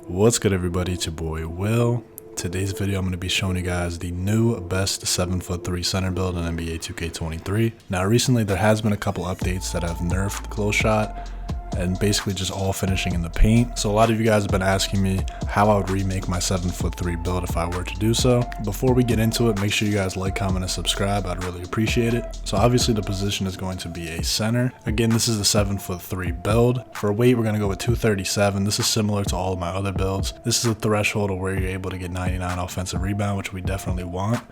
What's good, everybody? It's your boy Will. Today's video I'm going to be showing you guys the new best 7'3" center build in NBA 2K23. Now recently there has been a couple updates that have nerfed close shot and basically just all finishing in the paint. So a lot of you guys have been asking me how I would remake my 7'3" build if I were to do so. Before we get into it, make sure you guys like, comment, and subscribe. I'd really appreciate it. So obviously the position is going to be a center. Again, this is the 7'3" build. For weight, we're going to go with 237. This is similar to all of my other builds. This is a threshold of where you're able to get 99 offensive rebound, which we definitely want.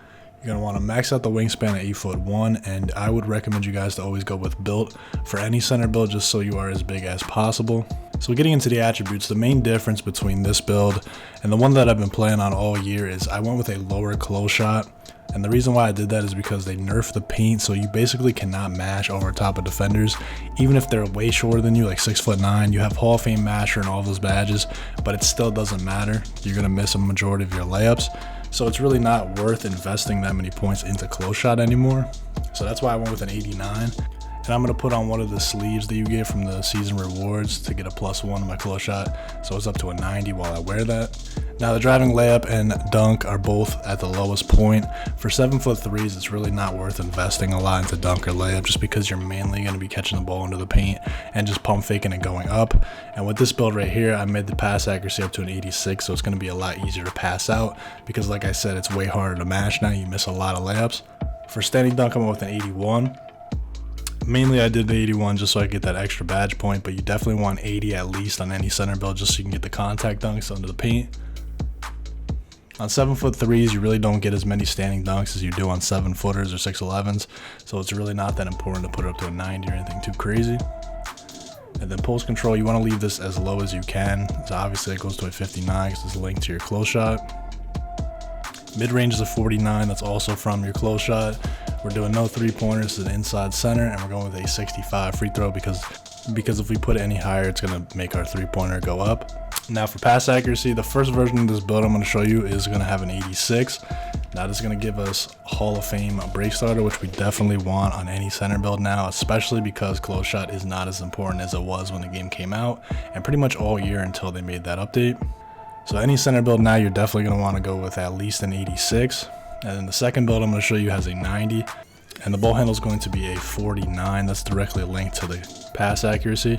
You're going to want to max out the wingspan at 8'1", and I would recommend you guys to always go with built for any center build just so you are as big as possible. So getting into the attributes, the main difference between this build and the one that I've been playing on all year is I went with a lower close shot. And the reason why I did that is because they nerfed the paint, so you basically cannot mash over top of defenders. Even if they're way shorter than you, like 6'9", you have Hall of Fame masher and all those badges, but it still doesn't matter. You're going to miss a majority of your layups. So it's really not worth investing that many points into close shot anymore. So that's why I went with an 89. And I'm going to put on one of the sleeves that you get from the season rewards to get a +1 in my close shot. So it's up to a 90 while I wear that. Now the driving layup and dunk are both at the lowest point. For 7'3", it's really not worth investing a lot into dunk or layup just because you're mainly going to be catching the ball into the paint and just pump faking and going up. And with this build right here, I made the pass accuracy up to an 86, so it's going to be a lot easier to pass out because like I said, it's way harder to mash now. You miss a lot of layups. For standing dunk, I'm with an 81. Mainly I did the 81 just so I get that extra badge point, but you definitely want 80 at least on any center build just so you can get the contact dunks under the paint. On 7'3", you really don't get as many standing dunks as you do on 7-footers or 6'11s, so it's really not that important to put it up to a 90 or anything too crazy. And then post control, you want to leave this as low as you can. So obviously it goes to a 59 because it's linked to your close shot. Mid-range is a 49, that's also from your close shot. We're doing no three-pointers to the inside center, and we're going with a 65 free throw because if we put it any higher, it's going to make our three-pointer go up. Now for pass accuracy, the first version of this build I'm going to show you is going to have an 86. That is going to give us Hall of Fame break starter, which we definitely want on any center build now, especially because close shot is not as important as it was when the game came out, and pretty much all year until they made that update. So any center build now, you're definitely going to want to go with at least an 86. And then the second build I'm going to show you has a 90. And the ball handle is going to be a 49. That's directly linked to the pass accuracy.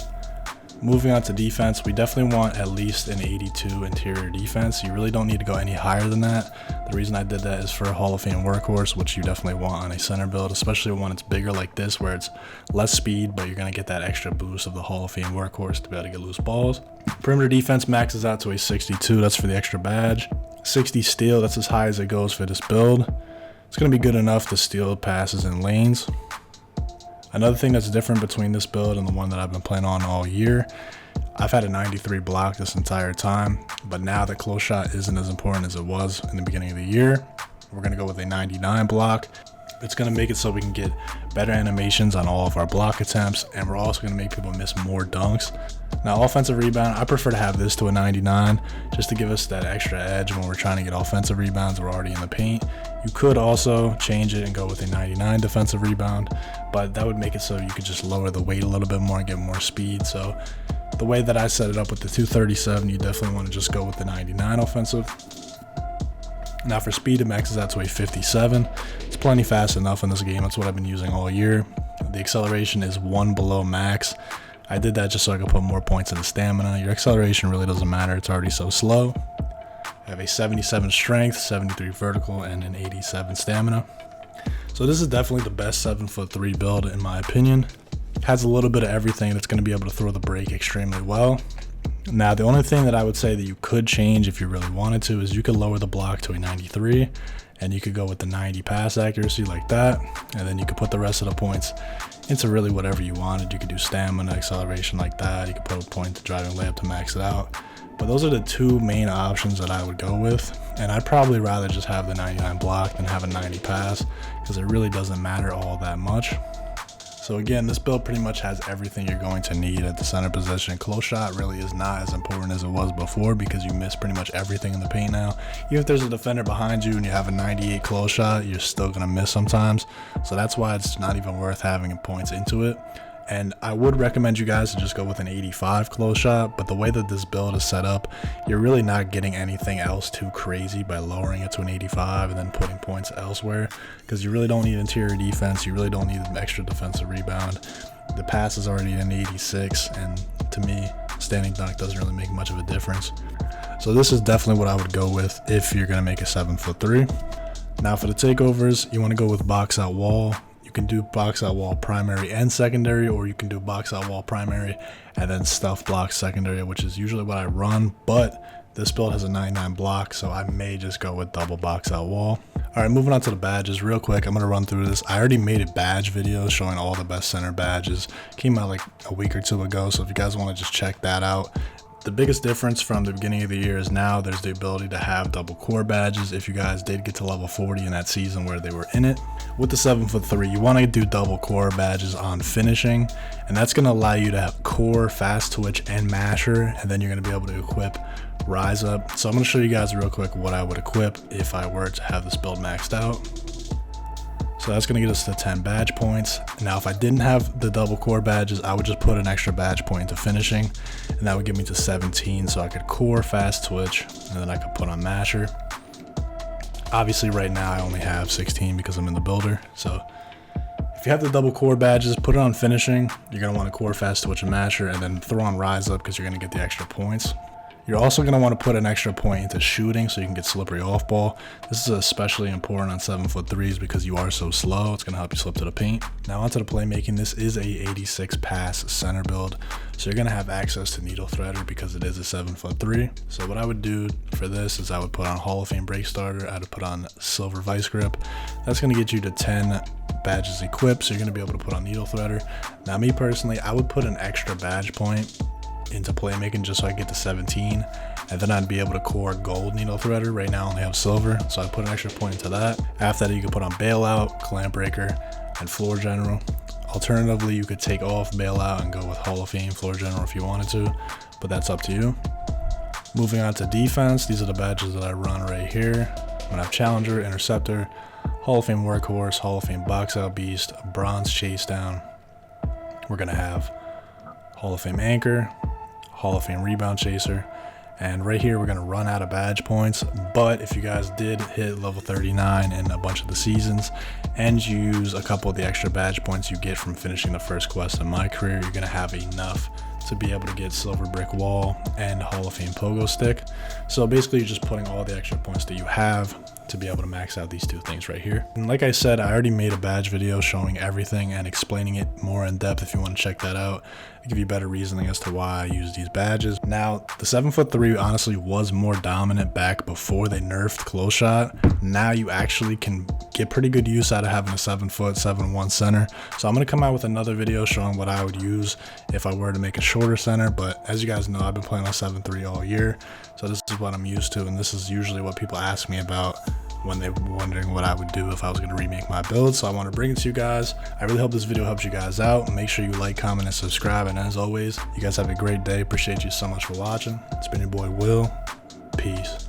Moving on to defense, we definitely want at least an 82 interior defense. You really don't need to go any higher than that. The reason I did that is for a Hall of Fame workhorse, which you definitely want on a center build, especially when it's bigger like this, where it's less speed, but you're going to get that extra boost of the Hall of Fame workhorse to be able to get loose balls. Perimeter defense maxes out to a 62. That's for the extra badge. 60 steal, that's as high as it goes for this build. It's going to be good enough to steal passes in lanes. Another thing that's different between this build and the one that I've been playing on all year, I've had a 93 block this entire time, but now the close shot isn't as important as it was in the beginning of the year. We're going to go with a 99 block. It's going to make it so we can get better animations on all of our block attempts, and we're also going to make people miss more dunks. Now offensive rebound, I prefer to have this to a 99 just to give us that extra edge when we're trying to get offensive rebounds. We're already in the paint. You could also change it and go with a 99 defensive rebound, but that would make it so you could just lower the weight a little bit more and get more speed. So the way that I set it up with the 237, you definitely want to just go with the 99 offensive. Now for speed, it maxes out to a 57. It's plenty fast enough in this game. That's what I've been using all year. The acceleration is 1 below max. I did that just so I could put more points in the stamina. Your acceleration really doesn't matter. It's already so slow. I have a 77 strength, 73 vertical, and an 87 stamina. So this is definitely the best 7'3" build in my opinion. It has a little bit of everything that's going to be able to throw the break extremely well. Now the only thing that I would say that you could change if you really wanted to is you could lower the block to a 93 and you could go with the 90 pass accuracy like that, and then you could put the rest of the points into really whatever you wanted. You could do stamina, acceleration like that. You could put a point to driving layup to max it out. But those are the two main options that I would go with, and I'd probably rather just have the 99 block than have a 90 pass because it really doesn't matter all that much. So again, this build pretty much has everything you're going to need at the center position. Close shot really is not as important as it was before because you miss pretty much everything in the paint now. Even if there's a defender behind you and you have a 98 close shot, you're still going to miss sometimes. So that's why it's not even worth having points into it. And I would recommend you guys to just go with an 85 close shot, but the way that this build is set up, you're really not getting anything else too crazy by lowering it to an 85 and then putting points elsewhere, because you really don't need interior defense, you really don't need an extra defensive rebound. The pass is already an 86, and to me, standing dunk doesn't really make much of a difference. So this is definitely what I would go with if you're going to make a 7'3". Now for the takeovers, you want to go with box out wall. You can do box out wall primary and secondary, or you can do box out wall primary and then stuff block secondary, which is usually what I run, but this build has a 99 block, so I may just go with double box out wall. All right, moving on to the badges real quick. I'm going to run through this. I already made a badge video showing all the best center badges. Came out like a week or two ago, so if you guys want to just check that out. The biggest difference from the beginning of the year is now there's the ability to have double core badges if you guys did get to level 40 in that season where they were in it. With the 7'3", you want to do double core badges on finishing, and that's going to allow you to have core, fast twitch, and masher, and then you're going to be able to equip rise up. So I'm going to show you guys real quick what I would equip if I were to have this build maxed out. So that's going to get us to 10 badge points. Now, if I didn't have the double core badges, I would just put an extra badge point into finishing, and that would get me to 17. So I could core, fast twitch, and then I could put on masher. Obviously, right now I only have 16 because I'm in the builder. So if you have the double core badges, put it on finishing. You're going to want to core, fast twitch, and masher, and then throw on rise up because you're going to get the extra points. You're also going to want to put an extra point into shooting so you can get slippery off ball. This is especially important on 7'3" because you are so slow. It's going to help you slip to the paint. Now onto the playmaking. This is a 86 pass center build, so you're going to have access to needle threader because it is a 7'3". So what I would do for this is I would put on Hall of Fame break starter. I would put on silver vice grip. That's going to get you to 10 badges equipped, so you're going to be able to put on needle threader. Now me personally, I would put an extra badge point into playmaking just so I get to 17, and then I'd be able to core gold needle threader. Right now I only have silver, so I put an extra point into that. After that, you can put on bailout, clamp breaker, and floor general. Alternatively, you could take off bailout and go with Hall of Fame floor general if you wanted to, but that's up to you. Moving on to defense, these are the badges that I run right here. I'm gonna have challenger, interceptor, Hall of Fame workhorse, Hall of Fame box out beast, bronze chase down. We're gonna have Hall of Fame anchor, Hall of Fame rebound chaser, and right here we're going to run out of badge points. But if you guys did hit level 39 in a bunch of the seasons and you use a couple of the extra badge points you get from finishing the first quest in my career, you're going to have enough to be able to get silver brick wall and Hall of Fame pogo stick. So basically you're just putting all the extra points that you have to be able to max out these two things right here. And like I said, I already made a badge video showing everything and explaining it more in depth if you want to check that out. I'll give you better reasoning as to why I use these badges. Now, the 7'3" honestly was more dominant back before they nerfed close shot. Now you actually can get pretty good use out of having a 7'1" center. So I'm going to come out with another video showing what I would use if I were to make a shorter center. But as you guys know, I've been playing on 7'3" all year. So this is what I'm used to, and this is usually what people ask me about when they're wondering what I would do if I was going to remake my build. So I want to bring it to you guys. I really hope this video helps you guys out. Make sure you like, comment, and subscribe. And as always, you guys have a great day. Appreciate you so much for watching. It's been your boy Will. Peace.